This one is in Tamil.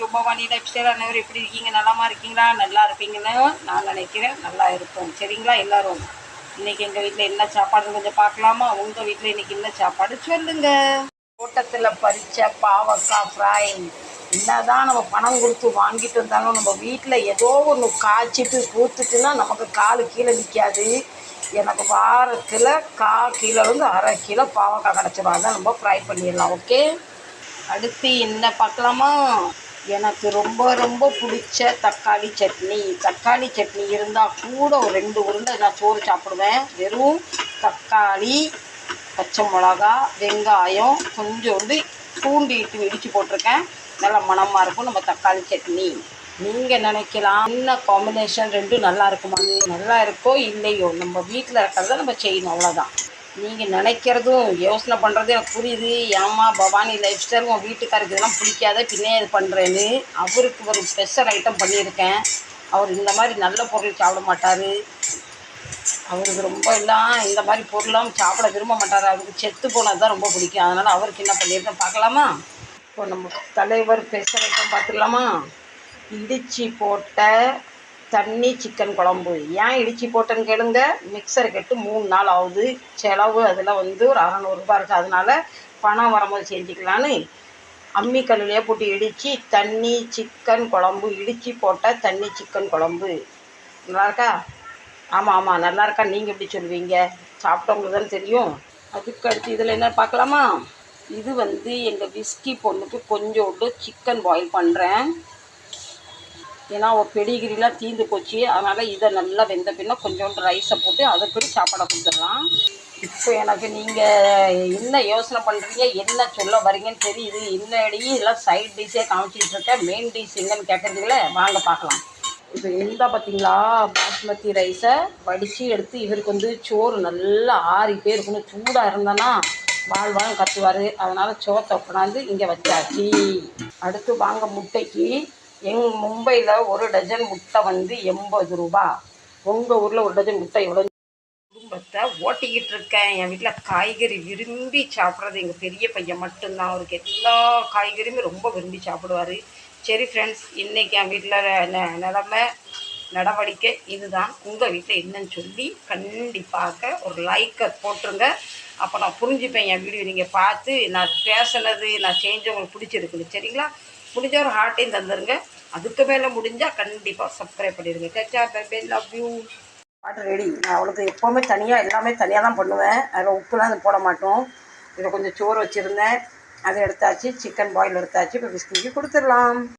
பவானி லைஃப் ஸ்டைல் அனைவரும் எப்படி இருக்கீங்க? நலமா இருக்கீங்களா? நல்லா இருப்பீங்கன்னு நான் நினைக்கிறேன். நல்லா இருப்போம். சரிங்களா எல்லாரும்? இன்றைக்கி எங்கள் வீட்டில் என்ன சாப்பாடுன்னு கொஞ்சம் பார்க்கலாமா? உங்கள் வீட்டில் இன்றைக்கி என்ன சாப்பாடு சொல்லுங்க. தோட்டத்தில் பறித்த பாவக்காய் ஃப்ரை. என்னதான் நம்ம பணம் கொடுத்து வாங்கிட்டு வந்தாலும் நம்ம வீட்டில் ஏதோ ஒன்று காய்ச்சிட்டு பூத்துட்டுன்னா நமக்கு காலு கீழே நிற்காது. எனக்கு வாரத்தில் கிலோலேருந்து அரை கிலோ பாவக்காய் கிடச்சிடும். அதான் நம்ம ஃப்ரை பண்ணிடலாம். ஓகே, அடுத்து என்ன பார்க்கலாமா? எனக்கு ரொம்ப ரொம்ப பிடிச்ச தக்காளி சட்னி. தக்காளி சட்னி இருந்தால் கூட ஒரு 2 உருண்டை நான் சோறு சாப்பிடுவேன். வெறும் தக்காளி, பச்சை மிளகா, வெங்காயம், கொஞ்சோண்டு பூண்டு இடித்து போட்டிருக்கேன். நல்லா மணமாக இருக்கும் நம்ம தக்காளி சட்னி. நீங்கள் நினைக்கலாம் என்ன காம்பினேஷன், ரெண்டும் நல்லா இருக்குமான்னு. நல்லா இருக்கோ இல்லையோ நம்ம வீட்டில் இருக்கிறத நம்ம செய்யணும், அவ்வளோதான். நீங்கள் நினைக்கிறதும் யோசனை பண்ணுறதும் எனக்கு புரியுது. ஏம்மா பவானி லைஃப் ஸ்டைல் உன் வீட்டுக்காருக்கு இதெல்லாம் பிடிக்காத, பின்னே இது பண்ணுறேன்னு. அவருக்கு ஒரு ஸ்பெஷல் ஐட்டம் பண்ணியிருக்கேன். அவர் இந்த மாதிரி நல்ல பொருள் சாப்பிட மாட்டார். அவருக்கு ரொம்ப எல்லாம் இந்த மாதிரி பொருளாம் சாப்பிட விரும்ப மாட்டார். அவருக்கு செத்து போனது தான் ரொம்ப பிடிக்கும். அதனால் அவருக்கு என்ன பண்ணியிருக்கேன் பார்க்கலாமா? இப்போ நம்ம தலைவர் ஸ்பெஷல் ஐட்டம் பார்த்துக்கலாமா? இடித்து போட்ட தண்ணி சிக்கன் குழம்பு. ஏன் இடித்து போட்டேன்னு கேளுங்க. மிக்சரை கெட்டு 3 நாள் ஆகுது. செலவு அதில் ஒரு 600 ரூபா இருக்குது. அதனால் பணம் வரும்போது செஞ்சுக்கலான்னு அம்மிக்கல்லையே போட்டு இடித்து தண்ணி சிக்கன் குழம்பு. இடித்து போட்ட தண்ணி சிக்கன் குழம்பு நல்லா இருக்கா? ஆமாம் நல்லா இருக்கா? நீங்கள் எப்படி சொல்லுவீங்க? சாப்பிட்டவங்களுக்கு தான் தெரியும். அதுக்கு அடுத்து இதில் என்ன பார்க்கலாமா? இது எங்கள் விஸ்கி பொண்ணுக்கு கொஞ்சோண்டு சிக்கன் பாயில் பண்ணுறேன். ஏன்னா ஒரு பெடிகிரிலாம் தீர்ந்து போச்சு. அதனால் இதை நல்லா வெந்த பின்னா கொஞ்சோண்டு ரைஸை போட்டு அதுக்கு சாப்பாடை கொடுத்துடலாம். இப்போ எனக்கு நீங்கள் என்ன யோசனை பண்ணுறீங்க, என்ன சொல்ல வரீங்கன்னு தெரியுது. இன்னடி எல்லாம் சைட் டிஷ்ஷே காமிச்சிட்டு இருக்கேன். மெயின் டிஷ் எங்கன்னு கேட்குறீங்களே, வாங்க பார்க்கலாம். இப்போ பார்த்தீங்களா, பாஸ்மதி ரைஸை வடித்து எடுத்து இவருக்கு சோறு நல்லா ஆறி இருக்கணும். சூடாக இருந்தேன்னா வாழ் கத்துவார். அதனால் சோத்தை கொண்டாந்து இங்கே வச்சாச்சு. அடுத்து வாங்க முட்டைக்கு. மும்பையில் ஒரு டஜன் முட்டை 80 ரூபா. உங்கள் ஊரில் ஒரு டஜன் முட்டை எவ்வளோ? குடும்பத்தை ஓட்டிக்கிட்டு இருக்கேன். என் வீட்டில் காய்கறி விரும்பி சாப்பிட்றது எங்கள் பெரிய பையன் மட்டும்தான். அவருக்கு எல்லா காய்கறியுமே ரொம்ப விரும்பி சாப்பிடுவார். சரி ஃப்ரெண்ட்ஸ், இன்றைக்கி என் வீட்டில் நடவடிக்கை இதுதான். உங்கள் வீட்டில் என்னன்னு சொல்லி கண்டிப்பாக ஒரு லைக்கை போட்டுருங்க. அப்போ நான் புரிஞ்சுப்பேன். என் வீடியோ நீங்கள் பார்த்து நான் பேசுனது நான் செஞ்சவங்களுக்கு பிடிச்சிருக்குது. சரிங்களா? முடிஞ்ச ஒரு ஹார்ட்டையும் தந்துடுங்க. அதுக்கு மேலே முடிஞ்சால் கண்டிப்பாக சப்ஸ்கிரைப் பண்ணிடுங்க. சச்சா, bye, love you. Water ready. நான் அவளுக்கு எப்போவுமே தனியாக எல்லாமே தனியாக தான் பண்ணுவேன். அதில் உப்புலாம் போட மாட்டோம். இதில் கொஞ்சம் சோறு வச்சுருந்தேன், அதை எடுத்தாச்சு. சிக்கன் பாயில் எடுத்தாச்சு. இப்போ பிஸ்கி கொடுத்துடலாம்.